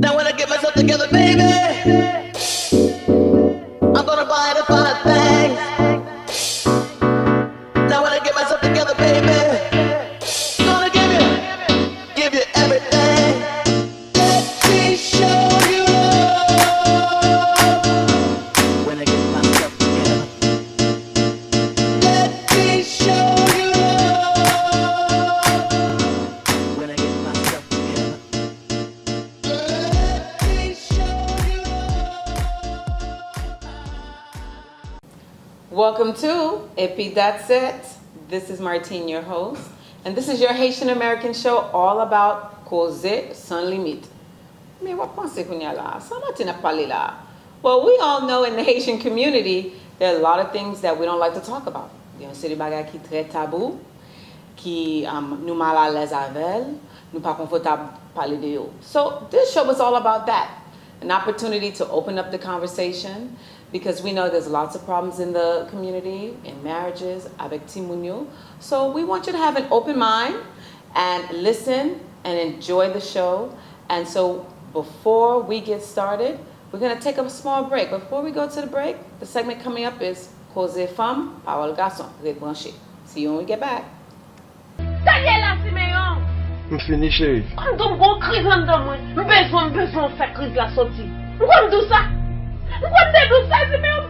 Now when I get myself together, baby, I'm gonna buy the fine things. Now when I get myself together, baby, I'm gonna give you everything. Let me show you love. When I get myself together, let me show you love. When I get myself together. Welcome to Épi Dat. This is Martine, your host, and this is your Haitian American show all about Kozé sans limite. Mais what pensez qu'on y a là? Ça Martine a parlé là. Well, we all know in the Haitian community there are a lot of things that we don't like to talk about. C'est des bagages qui très tabou, qui nous mal à l'aise avec, nous pas confortable parler de yo. So this show is all about that. An opportunity to open up the conversation because we know there's lots of problems in the community, in marriages, avec timunyo. So we want you to have an open mind and listen and enjoy the show. And so before we get started, we're going to take a small break. Before we go to the break, the segment coming up is Kozé Fanm Pawòl Gason. See you when we get back. M fini chéri. Quand on go crise en dedans moi, besoin faire crise la sortie. M'konn do ça. M'konn do ça, Simeon.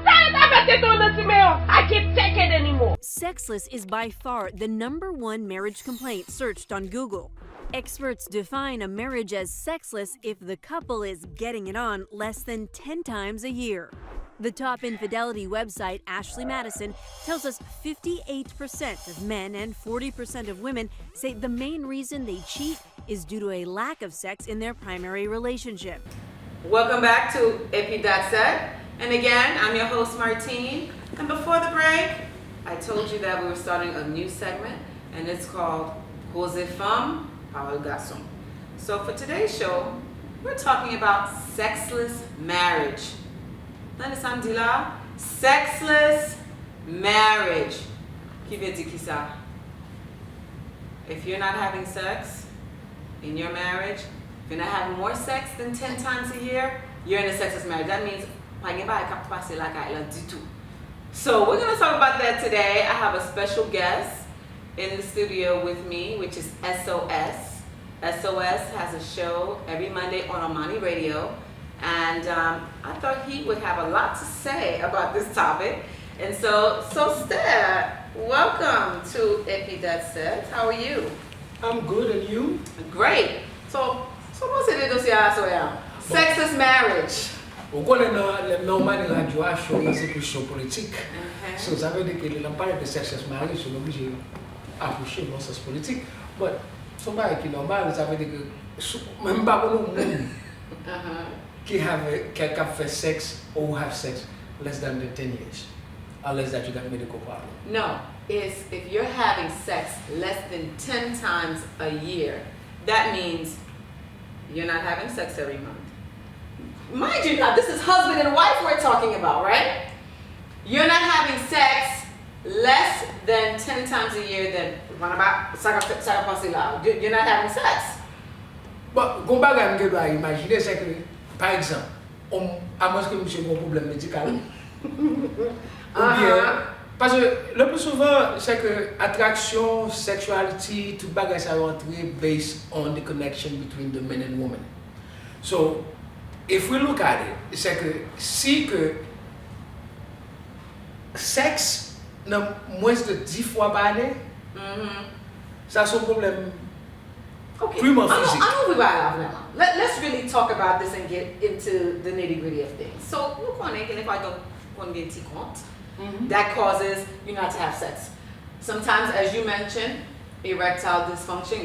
I can't take it anymore. Sexless is by far the #1 marriage complaint searched on Google. Experts define a marriage as sexless if the couple is getting it on less than 10 times a year. The top infidelity website, Ashley Madison, tells us 58% of men and 40% of women say the main reason they cheat is due to a lack of sex in their primary relationship. Welcome back to Épi Dat. And again, I'm your host, Martine. And before the break, I told you that we were starting a new segment, and it's called Kozé Fanm Pawòl Gason. So for today's show, we're talking about sexless marriage. Samdila, sexless marriage. Qui veut dire qui ça? If you're not having sex in your marriage, if you're not having more sex than 10 times a year, you're in a sexless marriage. That means so we're going to talk about that today. I have a special guest in the studio with me, which is SOS. SOS has a show every Monday on Omani Radio. And I thought he would have a lot to say about this topic. And so Steph, welcome to Épi Dat. How are you? I'm good, and you? Great. So what's it do sexless marriage? Au connaît normalement la radio a show dans cette question politique. So ça veut dire que le parler de sexless marriage, c'est obligé d'approcher dans sens politique. But so qui normal, ça veut dire que même pas pour nous qui have fait sex or have sex less than 10 years, unless that you got medical problem. No, it's if you're having sex less than 10 times a year, that means you're not having sex every month. Mind you, now this is husband and wife we're talking about, right? You're not having sex less than 10 times a year, then you're not having sex. But go back and get back, imagine, c'est que, par exemple, à moins que monsieur ait un problème médical, ou bien, parce que le plus souvent, c'est que attraction, sexuality, tout bagage ça rentre based on the connection between the men and women. So, if we look at it, c'est que si que sexe n'a moins de 10 fois par année, ça c'est un problème purement physique. I know we right off now. Let's really talk about this and get into the nitty-gritty of things. So, that causes you not to have sex. Sometimes, as you mentioned, erectile dysfunction,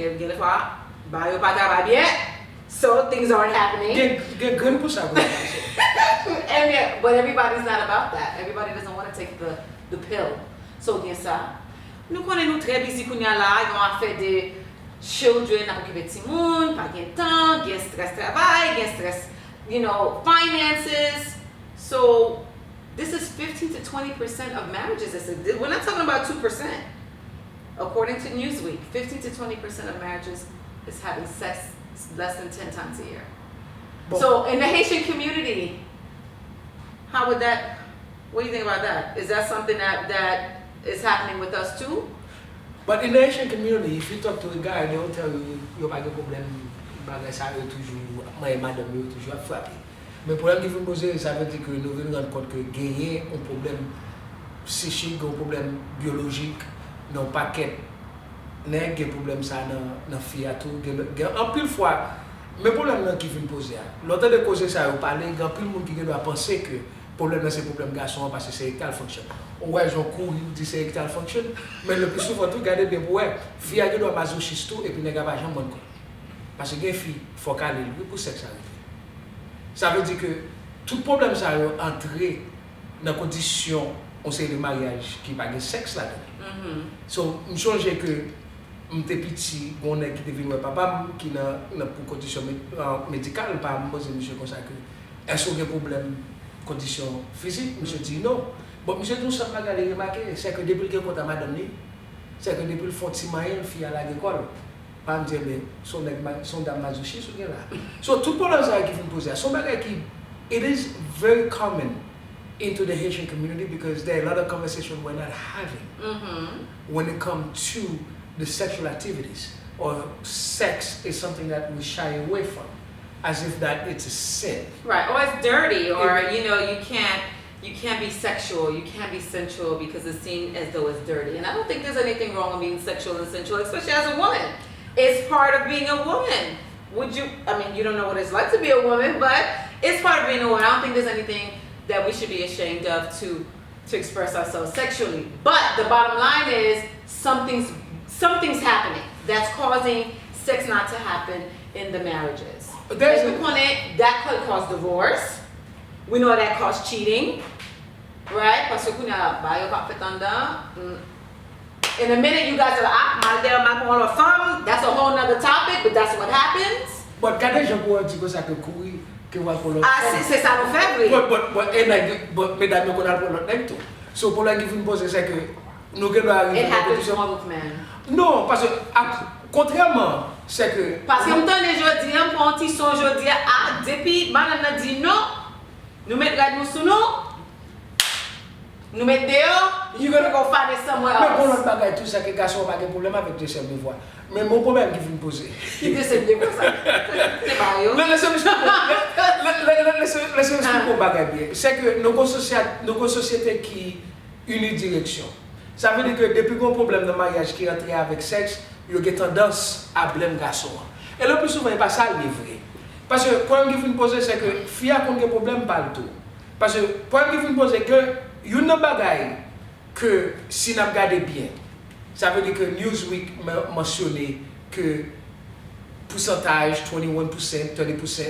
so things aren't happening. Get good push up. And yeah, but everybody's not about that. Everybody doesn't want to take the pill. So bien ça. Nous connaissons très busy qu'on y a là, ils ont fait des children, n'a occupé petit monde, pas gain temps, gain stress travail, gain stress, finances. So this is 15 to 20% of marriages. We're not talking about 2%. According to Newsweek, 15 to 20% of marriages is having sex less than 10 times a year. Bon. So in the Haitian community, what do you think about that? Is that something that is happening with us too? But in the Haitian community, if you talk to a guy, they will tell you, you pas de problème, bagay ça yo toujours, moi et madame yo toujours frappé. Mais problème qui vous poser, ça veut dire que nous venons rendre compte que gagner un problème psychique, un problème biologique, non paquet, nèg un problème ça dans fille à tout, en pile fois, mais problème qui vient poser. L'autre de causer ça, vous parlez, en pile monde qui doit penser que problème c'est problème garçon parce que c'est érectile fonction. Ouais, j'en cours, dit c'est érectile fonction, mais le plus souvent tout regardez bien ouais, fille qui doit masochiste et puis nèg pas jamais bon. Parce que les filles faut qu'elle lui pour sexe. Ça veut dire que tout problème ça est entré dans la condition on sait de mariage qui pas de sexe là-dedans. So, je change que j'étais petit, on est qui devient papa qui n'a pour condition médicale pas me poser monsieur comme ça que est-ce qu'il y a un problème condition physique monsieur dit non. Bon monsieur tout ça pas remarquer c'est que depuis que quand madame ni c'est que depuis le fond de moyen fille à l'école pas me dire mais son dame masochiste ou là. So tout problème ça qui vient poser son bagage qui it is very common into the Haitian community because there are a lot of conversations we're not having when it comes to the sexual activities or sex is something that we shy away from as if that it's a sin. Right, or it's dirty, or you can't be sexual, you can't be sensual because it's seen as though it's dirty. And I don't think there's anything wrong with being sexual and sensual, especially as a woman. It's part of being a woman. You don't know what it's like to be a woman, but it's part of being a woman. I don't think there's anything that we should be ashamed of to express ourselves sexually. But the bottom line is something's happening that's causing sex not to happen in the marriages. That could cause divorce. We know that causes cheating, right? Parce que in a minute you guys are that's a whole nother topic, but that's what happens. But quand les gens pourraient dire que ça que courir que va pour l'autre. C'est ça nous fait. But mesdames qu'on a pour l'autre nèg tout. So pour la qui vient poser c'est que nous que doit arriver. It happens more with men. Non, parce que contrairement c'est que parce que m'entend les jodi on prend petit son jodi depuis madame dit non, nous mettre nous sous nous mettre dehors, you gonna go find it somewhere else. Mais pour l'autre bagage tout ça que garçon pas de problème avec des chefs de voix. Mais mon problème qui vient poser. Qui décide de ça. C'est pas yo. Laissez-moi expliquer mon bagage bien. C'est que nos sociétés qui unidirection. Ça veut dire que depuis qu'on problème de mariage qui rentre avec sexe, il y a tendance à blâmer garçon. Et le plus souvent il pas ça il est vrai. Parce que le problème qui vient poser c'est que fille a un problème pas tout. Parce que le problème qui vient poser que il y a une bagaille que si nous regardons bien, ça veut dire que Newsweek mentionnait que pourcentage 21%, 30%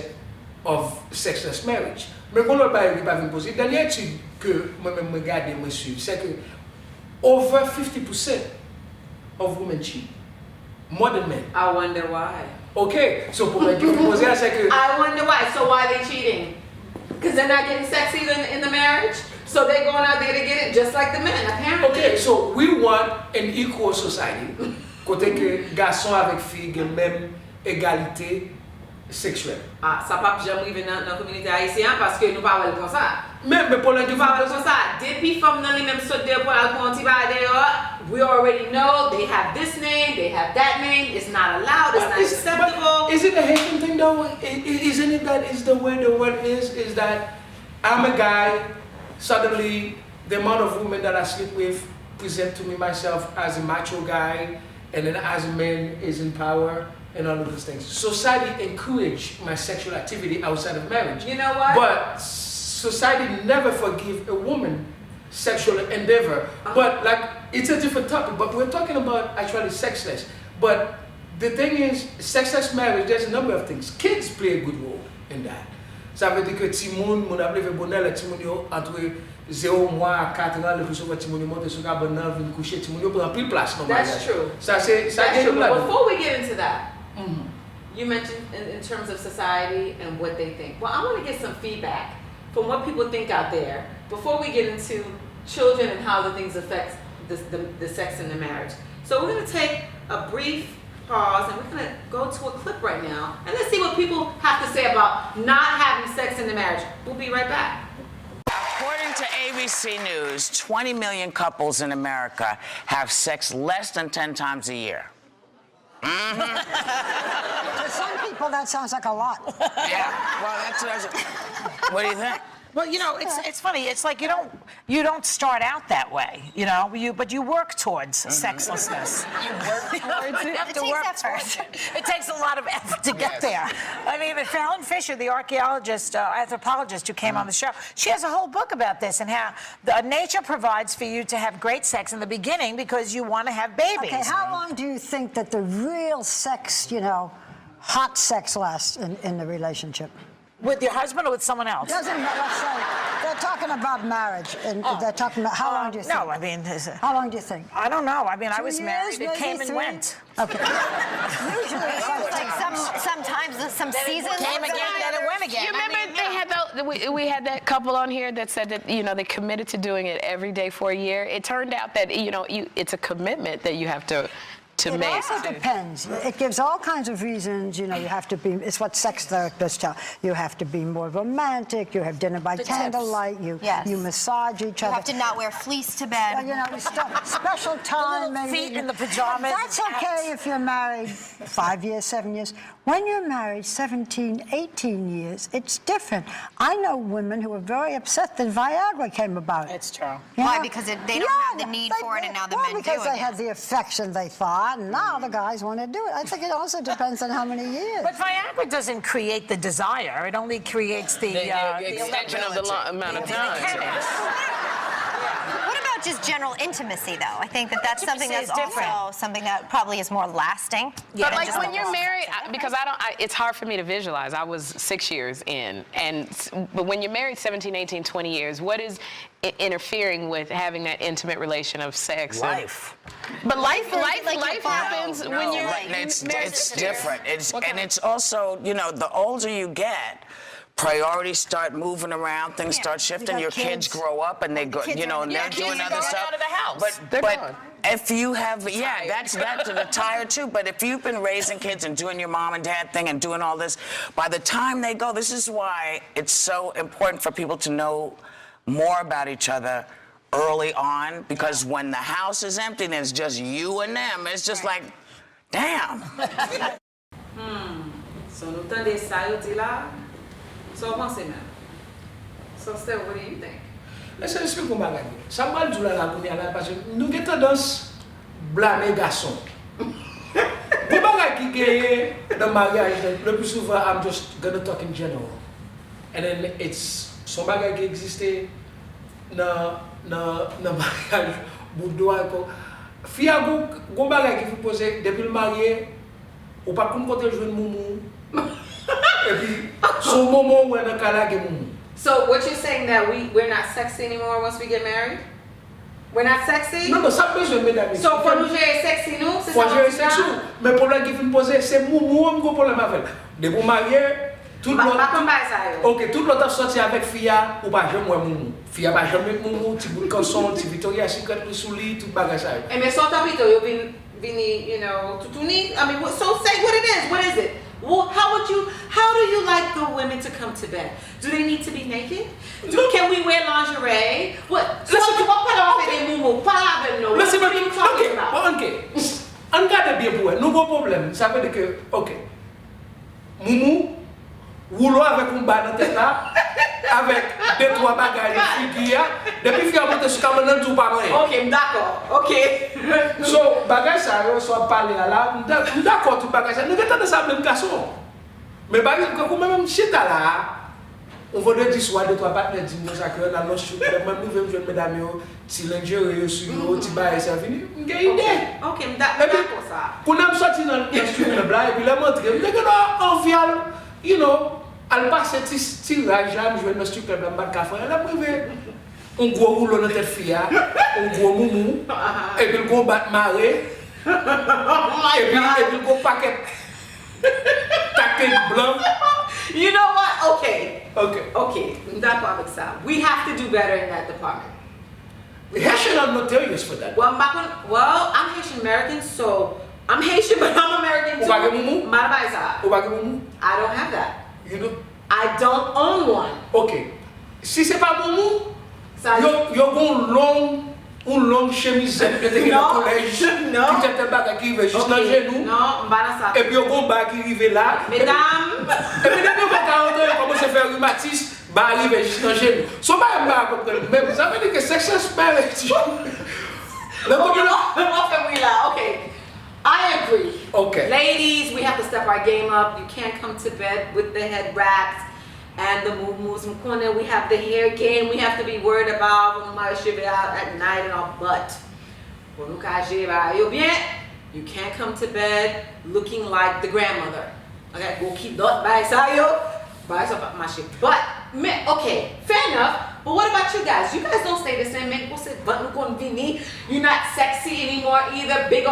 of sexless marriage. Mais quand on va venir poser, la dernière étude que moi-même regarde et suivre, c'est que over 50% of women cheat, more than men. I wonder why. Okay, so pour me poser, c'est que I wonder why. So why are they cheating? Because they're not getting sex either in the marriage? So they're going out there to get it just like the men, apparently. Okay, so we want an equal society. Côté que garçon avec fille ont même égalité sexuelle. Ça pas jamais arrivé dans la communauté haïtienne parce que nous pas comme ça. Mais pour la nous pas comme ça. Depuis femmes dans les mêmes sortes de pour we already know they have this name, they have that name. It's not allowed. It's not acceptable. Is it a Haitian thing though? Isn't it that is the way the word is? Is that I'm a guy. Suddenly, the amount of women that I sleep with present to me myself as a macho guy, and then as a man is in power, and all of those things. Society encourage my sexual activity outside of marriage. You know what? But society never forgive a woman sexual endeavor. But like, it's a different topic, but we're talking about actually sexless. But the thing is, sexless marriage, there's a number of things. Kids play a good role in that. Ça veut dire que Timoun, mon appelé bonheur, Timoun yo entre 0 mois à 4 ans, le plus souvent, tu montes sur la bonne vient coucher, tu prend plus de place. That's true. Ça, c'est That's true. But before we get into that, you mentioned in terms of society and what they think. Well, I want to get some feedback from what people think out there before we get into children and how the things affect the sex in the marriage. So we're going to take a brief pause and we're going to go to a clip right now and let's see what people have to say about not having sex in the marriage. We'll be right back. According to ABC News, 20 million couples in America have sex less than 10 times a year. To some people, that sounds like a lot. Yeah, well, that's what do you think? Well, you know, it's funny. It's like you don't start out that way, you know. But you work towards sexlessness. You work towards it. You have to work towards it. It takes a lot of effort to get there. I mean, Helen Fisher, the anthropologist who came on the show, she has a whole book about this and how nature provides for you to have great sex in the beginning because you want to have babies. Okay, how long do you think that the real sex, you know, hot sex lasts in the relationship? With your husband or with someone else? Doesn't matter. Let's say they're talking about marriage, and they're talking about how long do you think? No, I mean, how long do you think? I don't know. I mean, I 2 was years, married. It maybe came and 3? went. Okay. Usually, Sometimes some seasons. Came again, then it went again. You remember they had we had that couple on here that said that, you know, they committed to doing it every day for a year. It turned out that, you know, it's a commitment that you have to it make. also depends. It gives all kinds of reasons. You know, you have to be. It's what sex therapists tell. You have to be more romantic. You have dinner by candlelight. You massage each other. You have to not wear fleece to bed. You know, special time. Maybe feet in the pajamas. That's okay if you're married 5 years, 7 years. When you're married 17, 18 years, it's different. I know women who were very upset that Viagra came about. It's true. Why? Because they don't have the need for it, and now the men do it. Because they had the affection, they thought, and now the guys want to do it. I think it also depends on how many years. But Viagra doesn't create the desire. It only creates the extension of the amount of time. What about just general intimacy, though? I think that's something that's different. also something that probably is more lasting. But like when you're married, because it's hard for me to visualize. I was 6 years in, but when you're married 17, 18, 20 years, what is interfering with having that intimate relation of sex? Life. But life happens when you're it's different. It's also, you know, the older you get, priorities start moving around, things start shifting. Your kids grow up and they go, you know, and they're doing other stuff. Out of the house. But if you have, that's the tire too. But if you've been raising kids and doing your mom and dad thing and doing all this, by the time they go, this is why it's so important for people to know more about each other early on, because when the house is empty and it's just you and them, it's just like, damn. So nous tendez ça yo dit là. So pensez même. So Steph, what do you think? Laissez-moi expliquer comment bagage. Ça m'a dit là parce que nous avons tendance blâmer garçon. Pour bagage qui gagne dans le mariage, le plus souvent I'm just gonna talk in general. And then it's son bagage qui existait dans mariage boudoir ko. Fia go bagage qui vous poser depuis le marié ou pas comme côté jouer moumou. Et puis son moment où on a calé moumou. So what you're saying that we're not sexy anymore once we get married? We're not sexy? Non, ça peut se mettre. So pour nous gérer sexy nous, c'est ça? Pour gérer sexy, mais le problème qu'il faut poser, c'est moumou, on a un problème avec. De vous marier, tout le monde. Ok, tout le monde sorti avec Fia ou pas jamais moumou. Fia pas jamais moumou, petit bout de canson, petit Victoria Secret sous lit, tout bagage ça. Et mais sans tapito, yo vini, you know, tutuni. I mean, so say what it is. What is it? Well, how do you like the women to come to bed? Do they need to be naked? Can we wear lingerie? What? So what part of it is mumu? What are you talking about? Ok. On garde bien pour elle. Nous avons un problème. Ça veut dire que, ok, moumou, rouleau avec un bas dans tête là, avec 2-3 bagages figure. Depuis qu'il y a monté sur caméra, tout pas vrai. Ok, d'accord. Ok. So, bagage ça, on soit parlé là, d'accord tout bagage ça. Nous avons de ça même garçon. Mais bagage quand même chita là, on va dire soit 2-3 partenaires dire ça que dans nos shoot, même nous venons jeune mesdames yo, ti lingerie sur yo, ti bail ça fini. Une idée. Ok, d'accord ça. Pour nous sortir dans le studio là et puis la montrer, nous avons envie, you know, elle passe tirage là, je vais dans le studio là, battre café, elle a privé. un gros rouleau dans tête fille, un gros moumou, et puis le gros bat marée, et puis le gros paquet taquet blanc. You know what? Okay. Okay. That part makes sense. We have to do better in that department. Haitian are notorious for that. Well, I'm Haitian American, so I'm Haitian, but I'm American too. Ubage mumu? Madabaisa. Ubage mumu? I don't have that. You know? I don't own one. Ok. Si c'est pas mumu, Ça- yo un long chemise que t'es dans le collège, Non. qui t'es pas qui arrive juste dans le genou, Non, mbana ça. et puis yo gon bas qui arrive là. Mesdames, Et puis depuis qu'on 40 ans, il commence à faire rhumatisme, bah arrive juste dans le genou. So bah comprendre. Mais ça veut dire que Sexless Marriage. okay. I agree. Okay. Ladies, we have to step our game up. You can't come to bed with the head wraps and the moo-moos. We have the hair game we have to be worried about when we should be out at night and all. But you can't come to bed looking like the grandmother. Okay, go keep that by side. But okay, fair enough. But what about you guys? You guys don't stay the same. You're not sexy anymore either. Big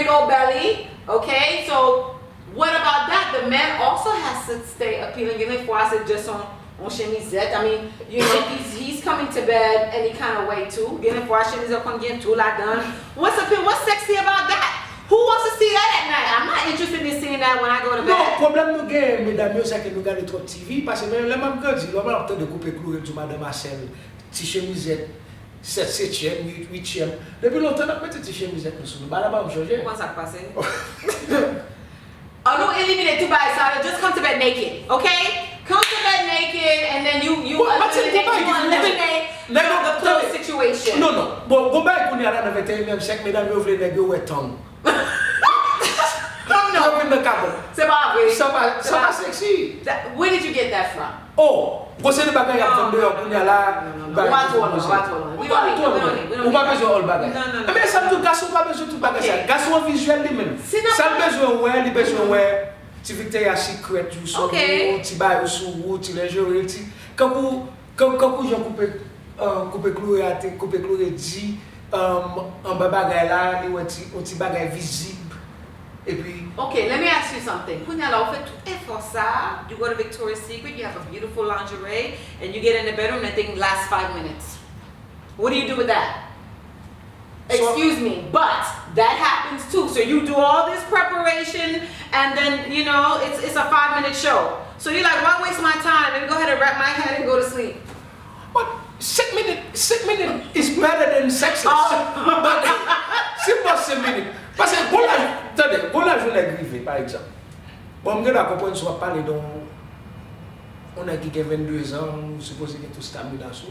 old belly. Okay, so what about that? The man also has to stay appealing. Even for us, it's just on chemisette. I mean, you know, he's coming to bed any kind of way too. Even for us, chemisette can get too like done. What's sexy about that? Who wants to see that at night? I'm not interested in seeing that when I go to bed. Non, problème nous gagne, mesdames, c'est que nous regardons trop TV parce que même les mêmes grandis, on a de couper clou du madame Marcel, petit chemisette, 7e, 8e. Depuis longtemps, on a mis petit chemisette nous sur nous. Bah là-bas, on change. Comment ça passe? Oh, don't eliminate two by side. Just come to bed naked, okay? Come to bed naked, and then you eliminate the clothes situation. Non. Bon, go back when you are dans le 21e siècle, mesdames, vous voulez négocier ouais tongue. C'est pas vrai. Ça va sexy. Where did you get that from? Oh, c'est le bagage à prendre dehors pour y aller là. We don't need. On pas besoin de bagage. Non. Mais ça tout garçon pas besoin tout bagage. Garçon visuel lui même. Ça besoin ouais, il besoin ouais. Tu Victoria's Secret ou sur tu bail ou sur ou tu lingerie tu quand j'en couper clouer dit en bagage là, il un petit bagage visible. Et puis okay, let me ask you something. Punyala, fait tout effort ça. You go to Victoria's Secret, you have a beautiful lingerie, and you get in the bedroom and the thing lasts 5 minutes. What do you do with that? Excuse me, but that happens too. So you do all this preparation, and then you know it's a 5-minute show. So you're like, why waste my time? Let me go ahead and wrap my head and go to sleep. But 6 minutes is better than Sexless. But c'est pas 6 minutes. Parce que bon la journée griffée par exemple. Bon, je vais comprendre soit parler donc on a qui 22 ans, supposé que tout stamina sur.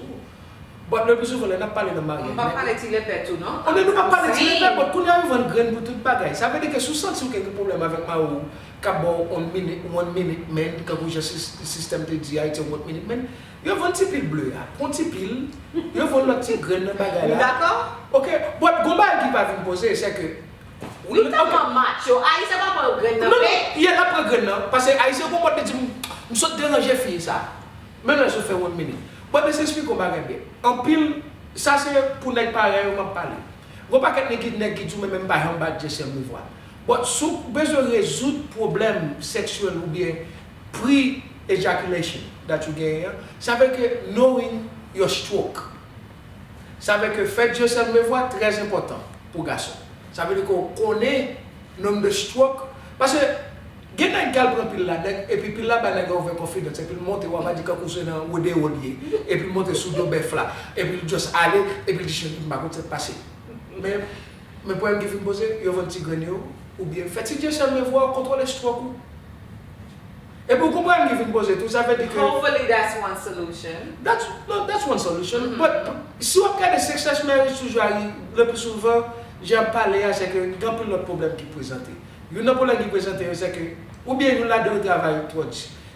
But le plus souvent on a parlé de mariage. On va parler de l'épée tout, non? On ne peut pas parler de l'épée, mais quand on arrive à une graine pour toute bagaille, ça veut dire que si vous sentez quelques problèmes avec ma ou qu'abord 1 minute man, quand vous avez le système de DI, 1 minute man, il y a un petit pile bleu, un petit pile, il y a un petit graine de bagaille. D'accord? Ok, but combat qui va vous poser, c'est que oui, t'as pas macho. Aïssa va pas graine. Non, il y a la graine parce que Aïssa comment te dire me saute déranger fille ça. Maintenant je fais 1 minute. Bon, mais explique comment bien. En pile, ça c'est pour nèg pareil on m'a parlé. Go pas que nèg qui tout même pas en bas de me voir. Bon, si besoin résoudre problème sexuel ou bien pre-ejaculation that you get, ça veut que knowing your stroke. Ça veut que fait yourself me voir très important pour garçon. Ça veut dire qu'on connaît le nombre de strokes. Parce que, il y a un gars qui prend pile là, et puis pile là, il y a un gars qui confidence, et puis il monte, on va dire qu'on est dans le wodier, et puis il monte sous le bœuf là, et puis il juste aller, et puis il dit, je ne sais pas comment c'est passé. Mais le problème qui vient me poser, il y a un petit grenier, ou bien, faites-il ça me voir, contrôler le stroke. Et pour comprendre qui vient me poser, tout ça veut dire que. Hopefully that's one solution. That's one solution. But si on regarde Sexless Marriage, toujours, le plus souvent, j'en parle, c'est que il y a un peu d'autres problèmes qui présentent. Il y a un problème qui présente, c'est que, ou bien nous là de travail,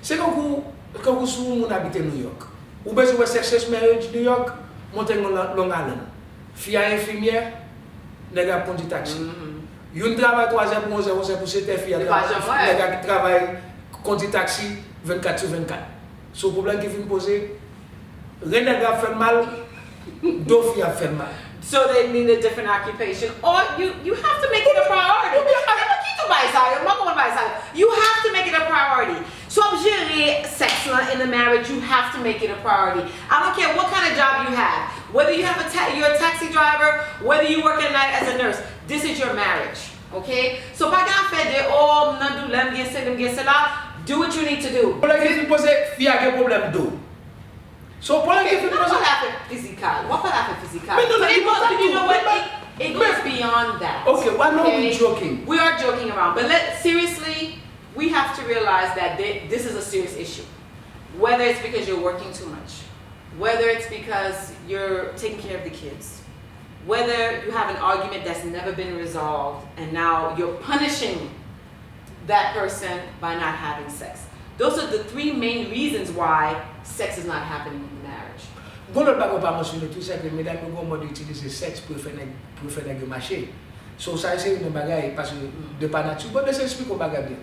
c'est quand vous habitez New York, ou bien vous Sexless Marriage New York, montez dans Long Island, fille infirmière, n'est pas pour du taxi. Il travaille 3h pour 11h pour cette fille, qui travaille conduit taxi 24/24. Ce problème qui vient me poser, Renègre a fait mal, Dofi a fait mal. So they need a different occupation, or you have to make it a priority. You have to make it a priority. So gérer sex in the marriage, you have to make it a priority. I don't care what kind of job you have, whether you have you're a taxi driver, whether you work at night as a nurse. This is your marriage, okay? So pas qu'à faire des oh non do what you need to do. Pour la question posée, il y a un problème d'eau. So pour la question posée, what physical? Mais non, you know what? It goes beyond that. Okay, why not we joking? We are joking around, but seriously, we have to realize that this is a serious issue. Whether it's because you're working too much, whether it's because you're taking care of the kids, whether you have an argument that's never been resolved and now you're punishing that person by not having sex. Those are the three main reasons why sex is not happening in marriage. Bon, le bagot pas mentionné tout ça que mesdames nous vont utiliser sexe pour faire nèg marcher. So ça c'est une bagaille parce que de pas nature. Bon, laisse expliquer une bagaille bien.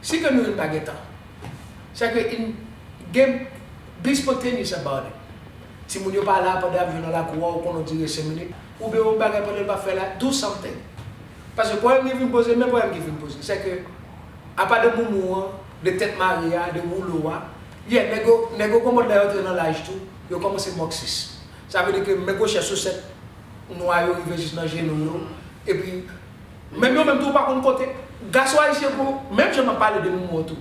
Si que nous une baguette, c'est que in game be spontaneous about it. Si vous n'avez pas là pendant dans la cour ou qu'on dirait 5 minutes, ou bien on bagaille pendant pas faire là, do something. Parce que pour me vient poser, même pour me vient poser, c'est que à part de moumou, de tête maria, de rouleau, il y a nego comme d'ailleurs dans l'âge tout, yo commence moxis. Ça veut dire que nego cherche cette noyau il veut juste dans genou et puis même tout par contre côté garçon haïtien même je m'en parle de moumou tout.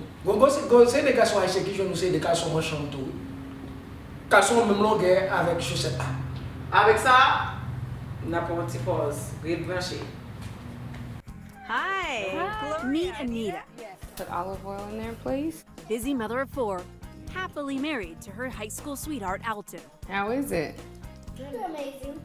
C'est des garçons haïtiens qui nous c'est des garçons méchants tout. Garçon même longueur avec chaussette. Avec ça, n'a pas un petit pause, grille branché. Hi. Meet Anita. Put olive oil in there, please. Busy mother of 4, happily married to her high school sweetheart, Alton. How is it? Amazing.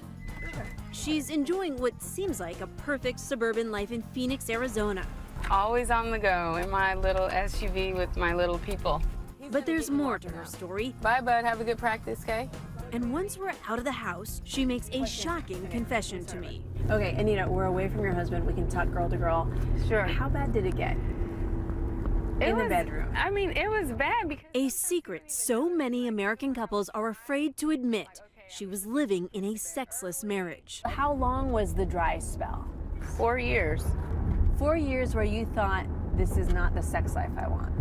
She's enjoying what seems like a perfect suburban life in Phoenix, Arizona. Always on the go in my little SUV with my little people. But there's more to her story. Bye, bud. Have a good practice, okay? And once we're out of the house, she makes a shocking confession to me. Okay, Anita, we're away from your husband. We can talk girl to girl. Sure. How bad did it get? In the bedroom. I mean, it was bad because... A secret so many American couples are afraid to admit. She was living in a sexless marriage. How long was the dry spell? 4 years. 4 years where you thought, this is not the sex life I want.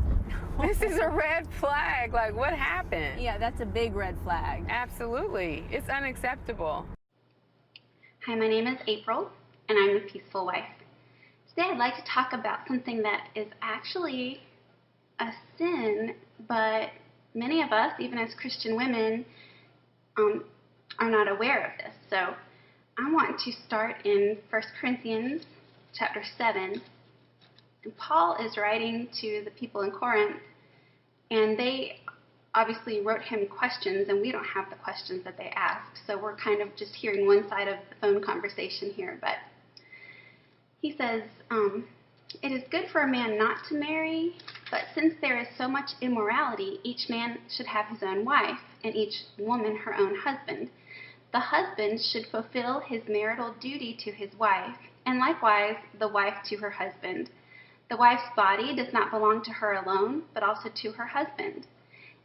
This is a red flag. Like, what happened? Yeah, that's a big red flag. Absolutely. It's unacceptable. Hi, my name is April, and I'm a peaceful wife. Today I'd like to talk about something that is actually a sin, but many of us, even as Christian women, are not aware of this. So I want to start in 1 Corinthians chapter 7. And Paul is writing to the people in Corinth, and they obviously wrote him questions, and we don't have the questions that they asked, so we're kind of just hearing one side of the phone conversation here. But he says, it is good for a man not to marry, but since there is so much immorality, each man should have his own wife, and each woman her own husband. The husband should fulfill his marital duty to his wife, and likewise the wife to her husband. The wife's body does not belong to her alone, but also to her husband.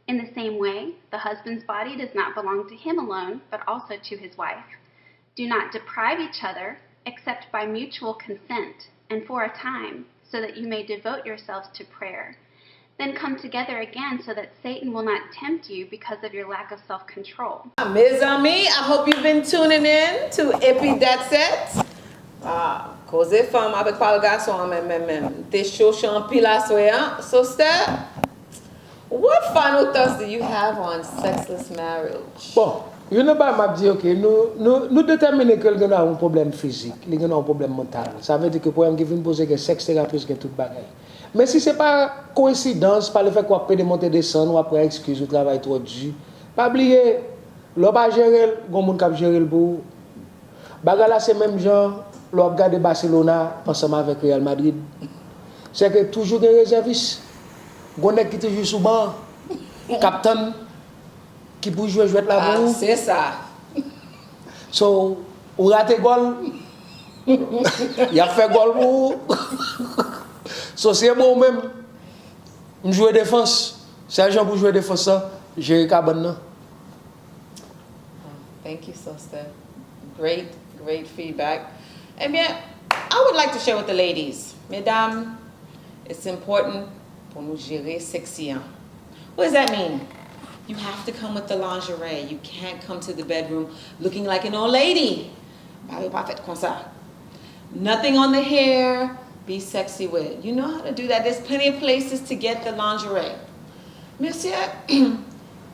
In the same way, the husband's body does not belong to him alone, but also to his wife. Do not deprive each other, except by mutual consent, and for a time, so that you may devote yourselves to prayer. Then come together again so that Satan will not tempt you because of your lack of self-control. Mes amis, I hope you've been tuning in to Épi Dat. Kozé Fanm Pawòl Gason même. T'es chaud champi la soya. So Steph, what final thoughts do you have on sexless marriage? Bon, je ne pas m'a dit OK, nous déterminer que il y a un problème physique, il y a un problème mental. Ça veut dire que pour me poser que sexe thérapie que toute bagaille. Mais si c'est pas coïncidence par le fait qu'on peut démonter descendre ou après excuse ou travail trop dur, pas oublier l'on pas gérer, gon moun k'ap gérer le pour. Bagarre là c'est même genre l'on regarde Barcelona ensemble avec Real Madrid. C'est que toujours des réservistes. Gon qui toujours sous banc, capitaine qui pour jouer là pour. C'est ça. So, ou raté goal. Il a fait goal pour. So c'est moi même jouer défense. C'est agent pour jouer défense ça, j'ai cabane. Thank you, sister. Great, great feedback. Eh bien, I would like to share with the ladies. Mesdames, it's important pour nous gérer sexy. What does that mean? You have to come with the lingerie. You can't come to the bedroom looking like an old lady. Nothing on the hair. Be sexy with it. You know how to do that. There's plenty of places to get the lingerie. Monsieur,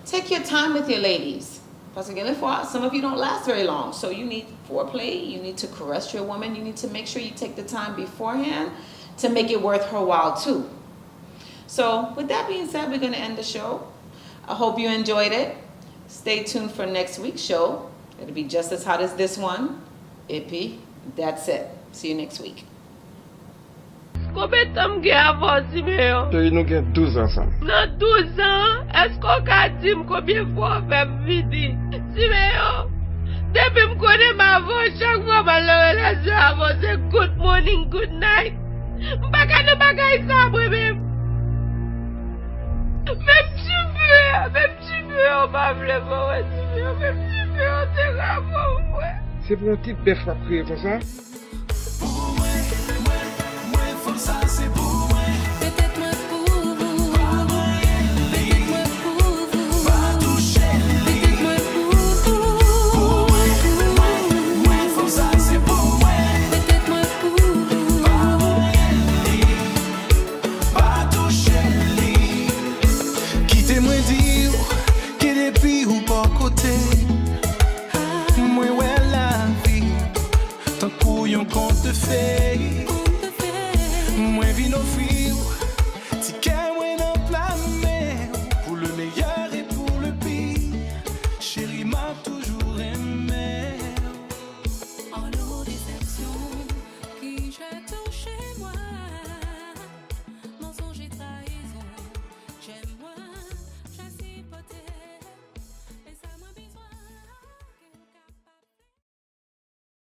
take your time with your ladies. Because again, some of you don't last very long. So you need foreplay. You need to caress your woman. You need to make sure you take the time beforehand to make it worth her while too. So with that being said, we're going to end the show. I hope you enjoyed it. Stay tuned for next week's show. It'll be just as hot as this one. Épi, that's it. See you next week. Combien de temps j'ai avancé, mais Chérie, nous avons 12 ans ensemble. dans 12 ans, est-ce qu'on peut dire combien de fois on fait vidi? Si, mais depuis que je connais ma voix, chaque fois que la relation avance, good morning, good night. Je ne peux pas faire ça moi-même. Même tu veux, on va vraiment, même tu veux, on te rappelle. C'est pour un type bête frappé comme ça.